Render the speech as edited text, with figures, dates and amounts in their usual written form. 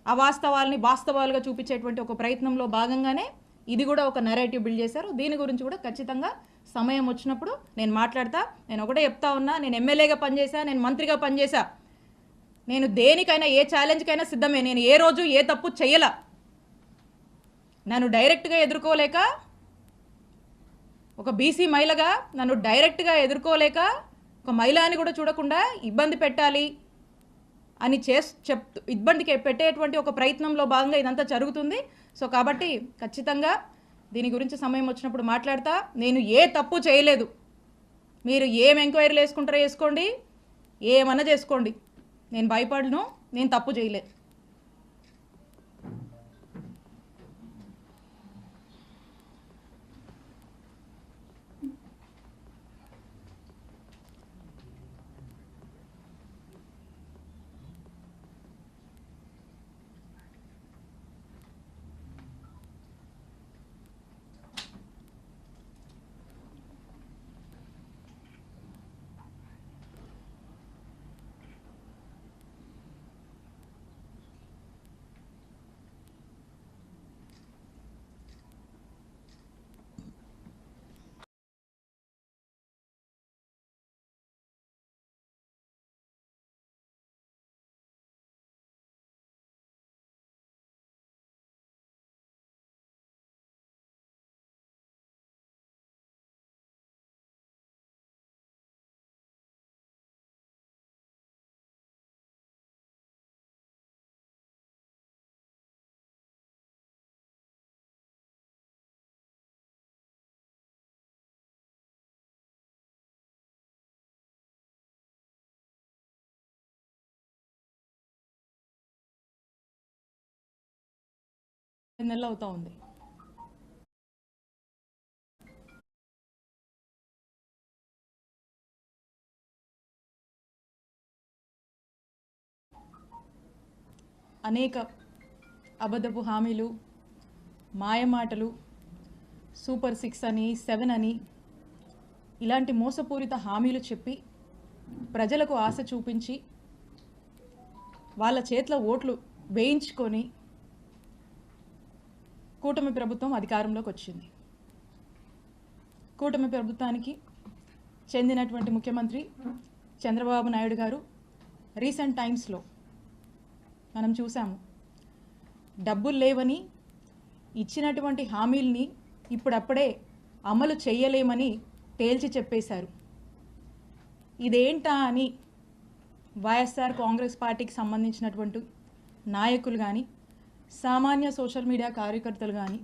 అవాస్తవాల్ని వాస్తవాలుగా చూపించేటువంటి ఒక ప్రయత్నంలో భాగంగానే ఇది కూడా ఒక నెరేటివ్ బిల్డ్ చేశారు. దీని గురించి కూడా ఖచ్చితంగా సమయం వచ్చినప్పుడు నేను మాట్లాడతా. నేను ఒకటే చెప్తా ఉన్నా, నేను ఎమ్మెల్యేగా పనిచేశా, నేను మంత్రిగా పనిచేశా, నేను దేనికైనా ఏ ఛాలెంజ్కైనా సిద్ధమే. నేను ఏ రోజు ఏ తప్పు చెయ్యలా. నన్ను డైరెక్ట్గా ఎదుర్కోలేక, ఒక బీసీ మహిళగా నన్ను డైరెక్ట్గా ఎదుర్కోలేక, ఒక మహిళని కూడా చూడకుండా ఇబ్బంది పెట్టాలి అని ఇబ్బందికి పెట్టేటువంటి ఒక ప్రయత్నంలో భాగంగా ఇదంతా జరుగుతుంది. సో కాబట్టి ఖచ్చితంగా దీని గురించి సమయం వచ్చినప్పుడు మాట్లాడతా. నేను ఏ తప్పు చేయలేదు. మీరు ఏం ఎంక్వైరీలు వేసుకుంటారో వేసుకోండి, ఏమన్నా చేసుకోండి, నేను భయపడను. నేను తప్పు చేయలేదు. నెలలు అవుతా ఉంది. అనేక అబద్ధపు హామీలు, మాయమాటలు, సూపర్ 6 అని 7 అని ఇలాంటి మోసపూరిత హామీలు చెప్పి ప్రజలకు ఆశ చూపించి వాళ్ళ చేతిలో ఓట్లు వేయించుకొని కూటమి ప్రభుత్వం అధికారంలోకి వచ్చింది. కూటమి ప్రభుత్వానికి చెందినటువంటి ముఖ్యమంత్రి చంద్రబాబు నాయుడు గారు రీసెంట్ టైమ్స్లో మనం చూసాము, డబ్బులు లేవని ఇచ్చినటువంటి హామీల్ని ఇప్పుడప్పుడే అమలు చేయలేమని తేల్చి చెప్పేశారు. ఇదేంటా అని వైఎస్ఆర్ కాంగ్రెస్ పార్టీకి సంబంధించినటువంటి నాయకులు కానీ, సామాన్య సోషల్ మీడియా కార్యకర్తలు కానీ